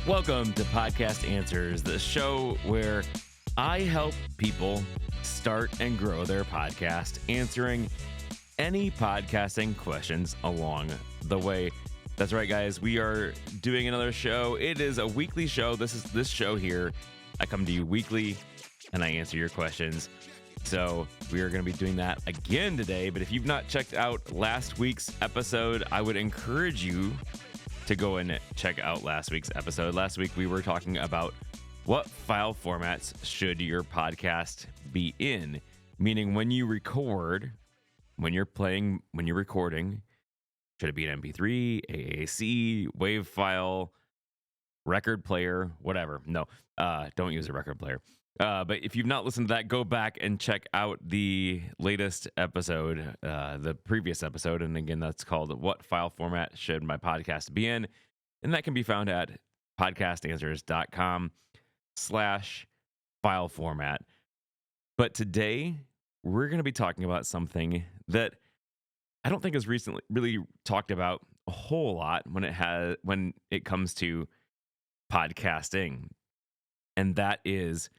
Welcome to Podcast Answers, the show where I help people start and grow their podcast, answering any podcasting questions along the way. That's right, guys. We are doing another show. It is a weekly show. This show here. I come to you weekly and I answer your questions. So we are going to be doing that again today. But if you've not checked out last week's episode, I would encourage you to go and check out last week's episode. Last week, we were talking about what file formats should your podcast be in, meaning when you record, when you're recording, should it be an MP3, AAC, WAV file, record player, whatever. No, don't use a record player. But if you've not listened to that, go back and check out the latest episode, the previous episode. And again, that's called What File Format Should My Podcast Be In? And that can be found at podcastanswers.com/file format. But today, we're going to be talking about something that I don't think is recently really talked about a whole lot when it comes to podcasting. And that is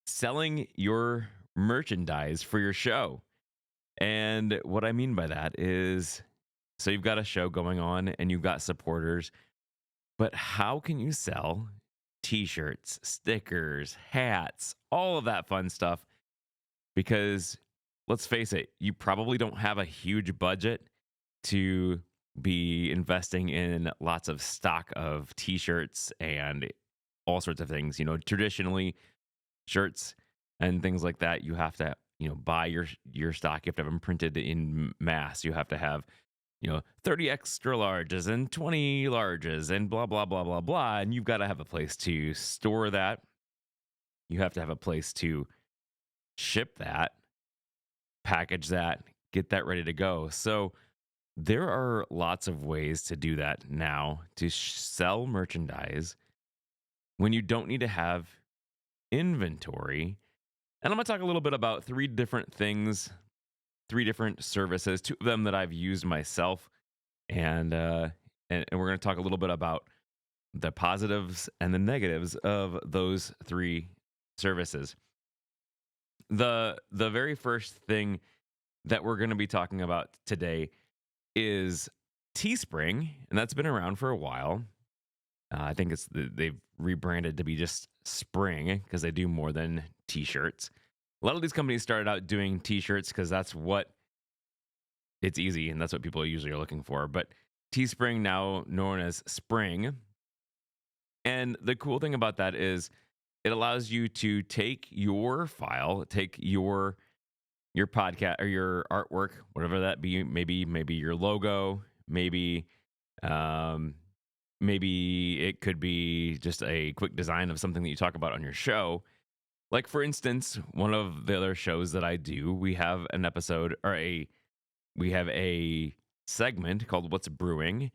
selling your merchandise for your show. And what I mean by that is, so you've got a show going on and you've got supporters, but how can you sell t-shirts, stickers, hats, all of that fun stuff? Because let's face it, you probably don't have a huge budget to be investing in lots of stock of t-shirts and all sorts of things. You know, traditionally, shirts and things like that, you have to, buy your stock. You have to have them printed in mass. You have to have, 30 extra larges and 20 larges and blah, blah, blah, blah, blah. And you've got to have a place to store that. You have to have a place to ship that, package that, get that ready to go. So there are lots of ways to do that now, to sell merchandise when you don't need to have inventory. And I'm going to talk a little bit about three different services, two of them that I've used myself. And we're going to talk a little bit about the positives and the negatives of those three services. The very first thing that we're going to be talking about today is Teespring, and that's been around for a while. I think they've rebranded to be just Spring because they do more than t-shirts. A lot of these companies started out doing t-shirts because it's easy and that's what people usually are looking for. But Teespring, now known as Spring. And the cool thing about that is it allows you to take your file, take your podcast or your artwork, whatever that be, maybe your logo, maybe it could be just a quick design of something that you talk about on your show. Like, for instance, one of the other shows that I do, we have an episode we have a segment called What's Brewing.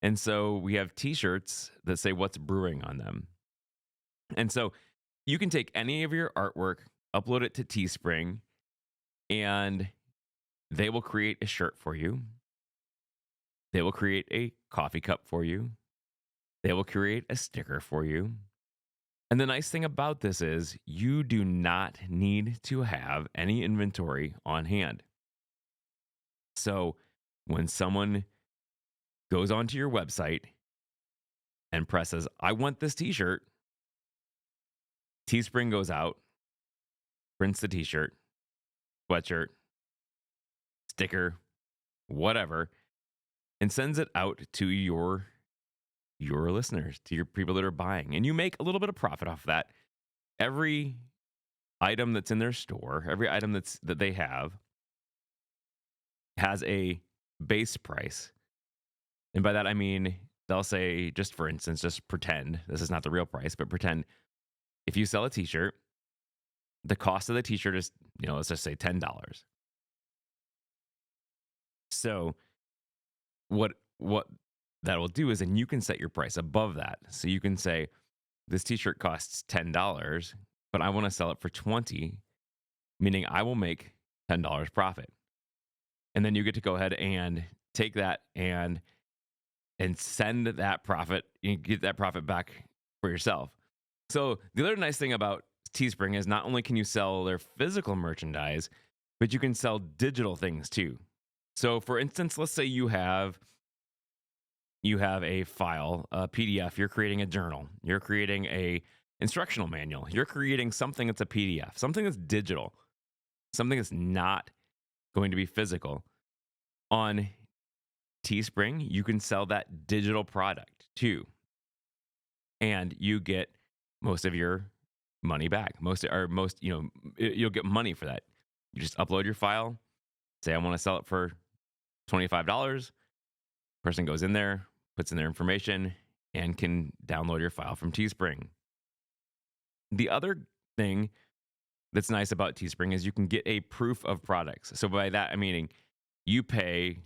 And so we have t-shirts that say What's Brewing on them. And so you can take any of your artwork, upload it to Teespring, and they will create a shirt for you. They will create a coffee cup for you. They will create a sticker for you. And the nice thing about this is you do not need to have any inventory on hand. So when someone goes onto your website and presses, I want this t-shirt, Teespring goes out, prints the t-shirt, sweatshirt, sticker, whatever, and sends it out to your listeners, to your people that are buying. And you make a little bit of profit off that. Every item that's in their store, every item that they have has a base price. And by that, I mean, they'll say, just for instance, just pretend, this is not the real price, but pretend if you sell a t-shirt, the cost of the t-shirt is, let's just say $10. So what that will do is, and you can set your price above that. So you can say, this t-shirt costs $10, but I want to sell it for $20, meaning I will make $10 profit. And then you get to go ahead and take that and send that profit, you get that profit back for yourself. So the other nice thing about Teespring is not only can you sell their physical merchandise, but you can sell digital things too. So for instance, let's say you have a file, a PDF, you're creating a journal, you're creating a instructional manual, you're creating something that's a PDF, something that's digital, something that's not going to be physical. On Teespring, you can sell that digital product too, and you get most of your money back. You'll get money for that. You just upload your file, say I want to sell it for $25. Person goes in there, puts in their information, and can download your file from Teespring. The other thing that's nice about Teespring is you can get a proof of products. So by that I'm meaning you pay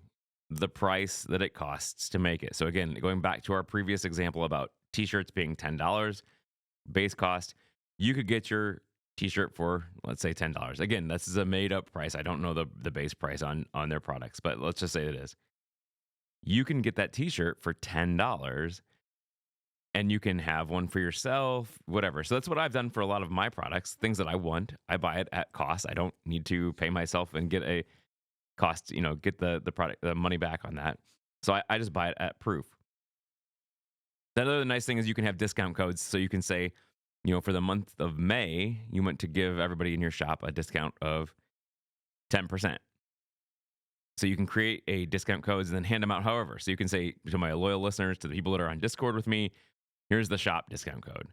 the price that it costs to make it. So again, going back to our previous example about t-shirts being $10 base cost, you could get your t-shirt for, let's say, $10. Again, this is a made up price. I don't know the base price on their products, but let's just say it is. You can get that t-shirt for $10 and you can have one for yourself, whatever. So that's what I've done for a lot of my products, things that I want. I buy it at cost. I don't need to pay myself and get a cost, get the product, the money back on that. So I just buy it at proof. The other nice thing is you can have discount codes. So you can say, for the month of May, you want to give everybody in your shop a discount of 10%. So you can create a discount codes and then hand them out however. So you can say to my loyal listeners, to the people that are on Discord with me, here's the shop discount code.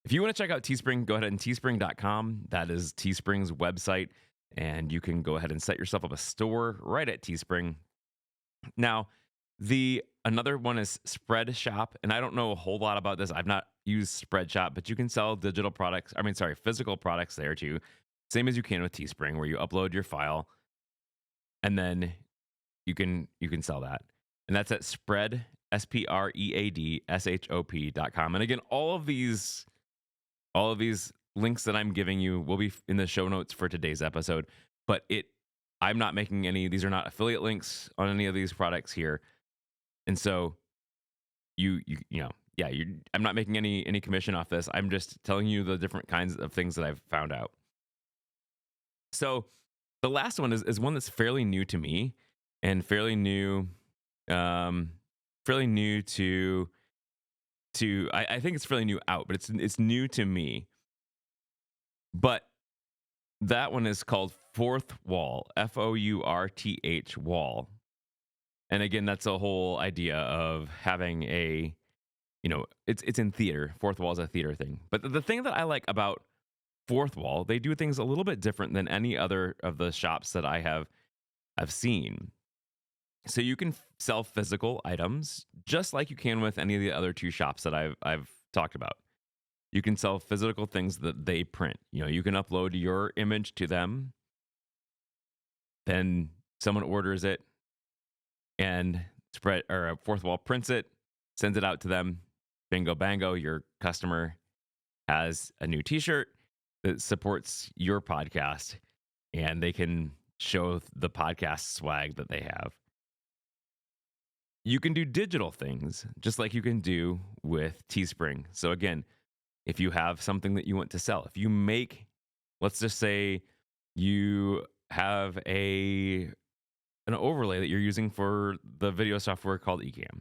If you want to check out Teespring, go ahead and teespring.com. That is Teespring's website. And you can go ahead and set yourself up a store right at Teespring. Now, another one is Spreadshop. And I don't know a whole lot about this. I've not used Spreadshop, but you can sell physical products there too. Same as you can with Teespring, where you upload your file and then you can sell that. And that's at Spread, SPREADSHOP.com. And again, all of these links that I'm giving you will be in the show notes for today's episode. But I'm not making any, these are not affiliate links on any of these products here. And so I'm not making any commission off this. I'm just telling you the different kinds of things that I've found out. So the last one is one that's fairly new to me and fairly new to I think it's fairly new out, but it's new to me. But that one is called Fourth Wall, FOURTH Wall. And again, that's a whole idea of having it's in theater. Fourth Wall is a theater thing. But the thing that I like about Fourth Wall, they do things a little bit different than any other of the shops that I've seen. So you can sell physical items just like you can with any of the other two shops that I've talked about. You can sell physical things that they print. You can upload your image to them. Then someone orders it and Fourth Wall prints it, sends it out to them. Bingo bango, your customer has a new t-shirt that supports your podcast and they can show the podcast swag that they have. You can do digital things just like you can do with Teespring. So again, if you have something that you want to sell, if you make, let's just say you have an overlay that you're using for the video software called Ecamm,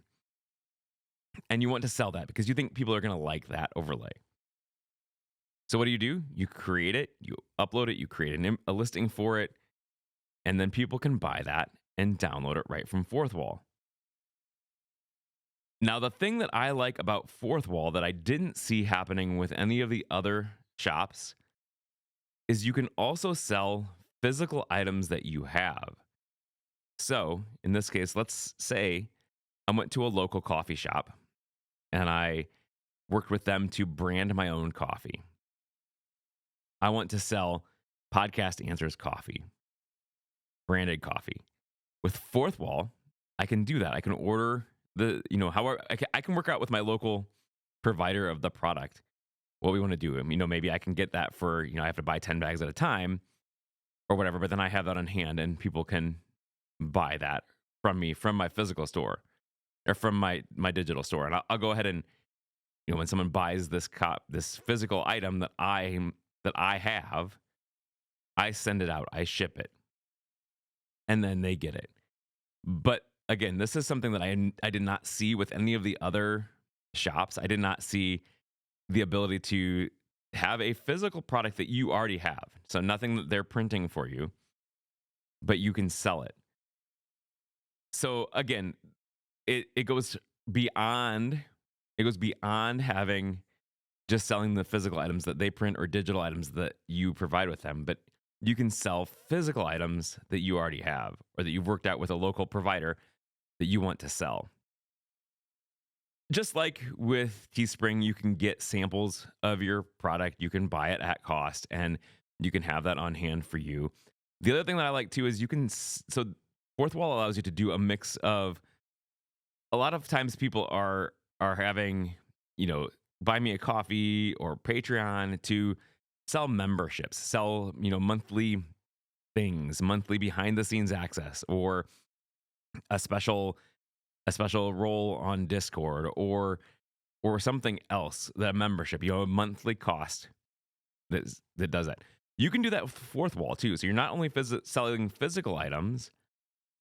and you want to sell that because you think people are going to like that overlay. So what do? You create it, you upload it, you create a listing for it, and then people can buy that and download it right from Fourth Wall. Now, the thing that I like about Fourth Wall that I didn't see happening with any of the other shops is you can also sell physical items that you have. So in this case, let's say I went to a local coffee shop and I worked with them to brand my own coffee. I want to sell Podcast Answers coffee, branded coffee. With Fourth Wall, I can do that. I can order however I can work out with my local provider of the product what we want to do. Maybe I can get that for, I have to buy 10 bags at a time or whatever, but then I have that on hand and people can buy that from me, from my physical store or from my digital store. And I'll go ahead and when someone buys this physical item that I have, I send it out, I ship it, and then they get it. But again, this is something that I did not see with any of the other shops. I did not see the ability to have a physical product that you already have. So nothing that they're printing for you, but you can sell it. So again, it goes beyond having just selling the physical items that they print or digital items that you provide with them, but you can sell physical items that you already have or that you've worked out with a local provider that you want to sell. Just like with Teespring, you can get samples of your product, you can buy it at cost, and you can have that on hand for you. The other thing that I like too is so Fourth Wall allows you to do a mix of, a lot of times people are having, buy me a coffee or Patreon to sell memberships, sell, monthly things, monthly behind the scenes access, or a special role on Discord, or something else, that a membership, a monthly cost that does that. You can do that with Fourth Wall too. So you're not only selling physical items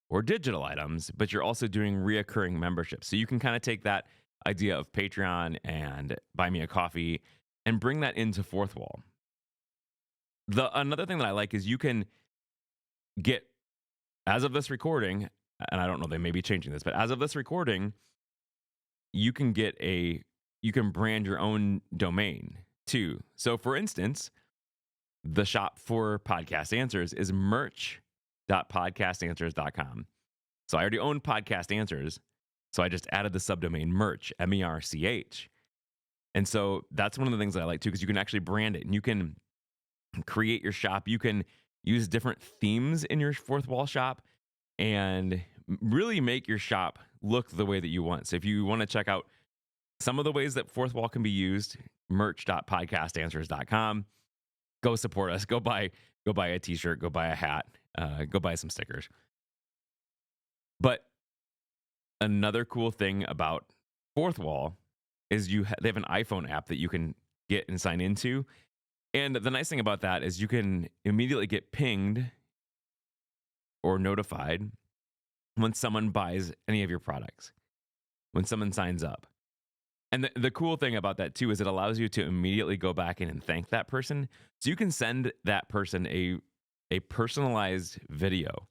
or digital items, but you're also doing reoccurring memberships. So you can kind of take that idea of Patreon and buy me a coffee and bring that into Fourth Wall. Another thing that I like is you can get, as of this recording, and I don't know, they may be changing this, but as of this recording, you can brand your own domain too. So for instance, the shop for Podcast Answers is merch.podcastanswers.com. So I already own Podcast Answers, so I just added the subdomain merch, MERCH. And so that's one of the things that I like too, because you can actually brand it and you can create your shop. You can use different themes in your Fourth Wall shop and really make your shop look the way that you want. So if you want to check out some of the ways that Fourth Wall can be used, merch.podcastanswers.com. Go support us. Go buy a t-shirt, go buy a hat, go buy some stickers. But another cool thing about Fourth Wall is they have an iPhone app that you can get and sign into. And the nice thing about that is you can immediately get pinged or notified when someone buys any of your products, when someone signs up. And the cool thing about that too is it allows you to immediately go back in and thank that person. So you can send that person a personalized video.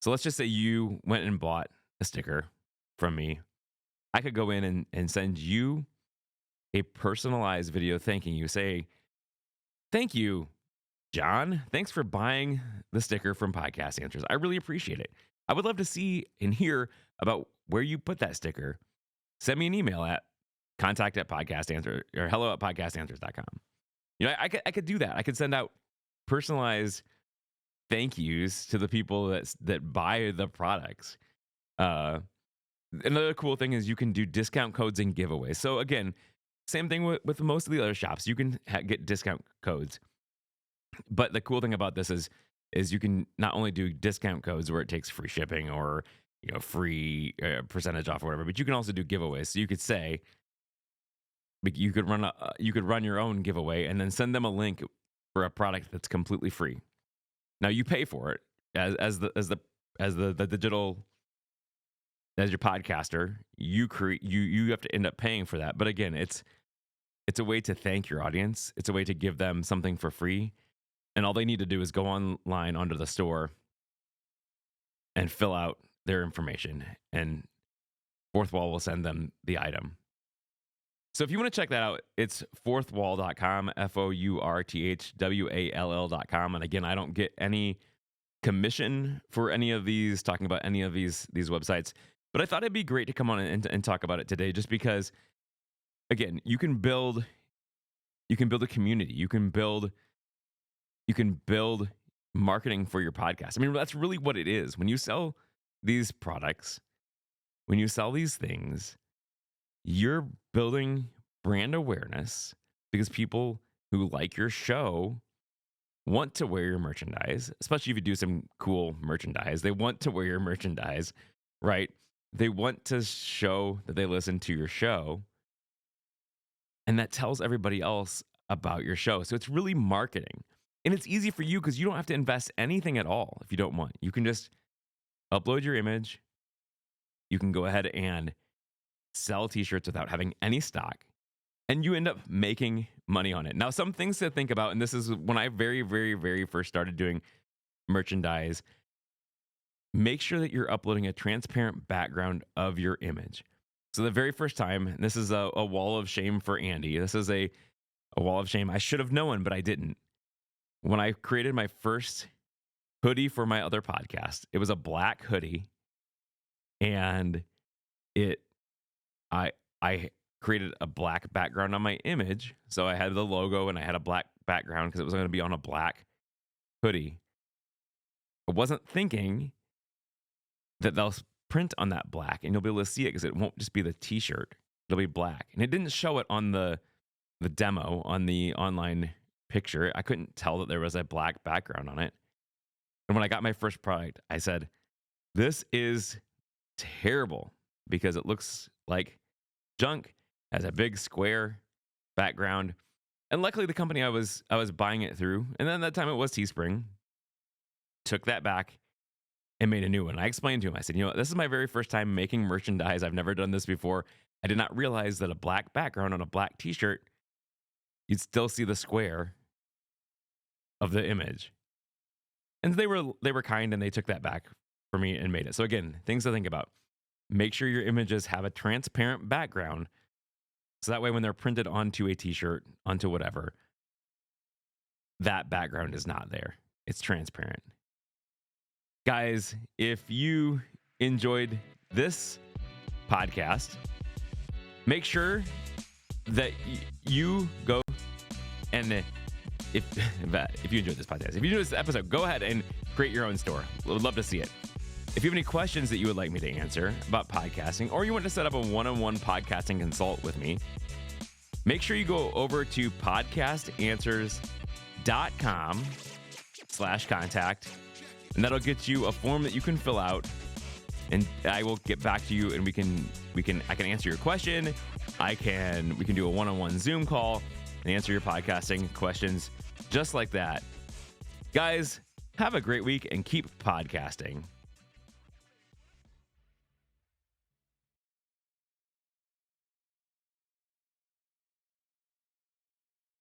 So let's just say you went and bought a sticker from me. I could go in and send you a personalized video thanking you. Say, thank you, John. Thanks for buying the sticker from Podcast Answers. I really appreciate it. I would love to see and hear about where you put that sticker. Send me an email at contact@podcastanswer or hello@podcastanswers.com. I could do that. I could send out personalized thank yous to the people that buy the products. Another cool thing is you can do discount codes and giveaways. So again, same thing with most of the other shops. You can get discount codes. But the cool thing about this is you can not only do discount codes where it takes free shipping or free percentage off or whatever, but you can also do giveaways. So you could say you could run your own giveaway and then send them a link for a product that's completely free. Now you pay for it as the digital, as your podcaster. You have to end up paying for that. But again, it's a way to thank your audience. It's a way to give them something for free. And all they need to do is go online onto the store and fill out their information, and Fourth Wall will send them the item. So if you want to check that out, it's fourthwall.com, fourthwall.com. And again, I don't get any commission for any of these, talking about any of these websites, but I thought it'd be great to come on and talk about it today, just because, again, you can build a community. You can build marketing for your podcast. I mean, that's really what it is. When you sell these products, when you sell these things, you're building brand awareness because people who like your show want to wear your merchandise, especially if you do some cool merchandise. They want to wear your merchandise, right? They want to show that they listen to your show. And that tells everybody else about your show. So it's really marketing. And it's easy for you because you don't have to invest anything at all if you don't want. You can just upload your image. You can go ahead and sell t-shirts without having any stock. And you end up making money on it. Now, some things to think about, and this is when I very, very, very first started doing merchandise, make sure that you're uploading a transparent background of your image. So the very first time, and this is a wall of shame for Andy. This is a wall of shame. I should have known, but I didn't. When I created my first hoodie for my other podcast, it was a black hoodie, and I created a black background on my image. So I had the logo and I had a black background because it was going to be on a black hoodie. I wasn't thinking that they'll print on that black and you'll be able to see it because it won't just be the t-shirt. It'll be black. And it didn't show it on the demo, on the online picture. I couldn't tell that there was a black background on it. And when I got my first product, I said, this is terrible because it looks like junk, has a big square background. And luckily the company I was buying it through, and then at that time it was Teespring, took that back and made a new one. I explained to him, I said, this is my very first time making merchandise. I've never done this before. I did not realize that a black background on a black t-shirt, you'd still see the square of the image. And they were kind and they took that back for me and made it. So again, things to think about. Make sure your images have a transparent background. So that way when they're printed onto a t-shirt, onto whatever, that background is not there. It's transparent. Guys, if you enjoyed this podcast, make sure that you go and if you enjoyed this podcast, if you enjoyed this episode, go ahead and create your own store. Would love to see it. If you have any questions that you would like me to answer about podcasting, or you want to set up a one-on-one podcasting consult with me, make sure you go over to podcastanswers.com/contact, and that'll get you a form that you can fill out, and I will get back to you, and I can answer your question. We can do a one-on-one Zoom call and answer your podcasting questions just like that. Guys, have a great week and keep podcasting.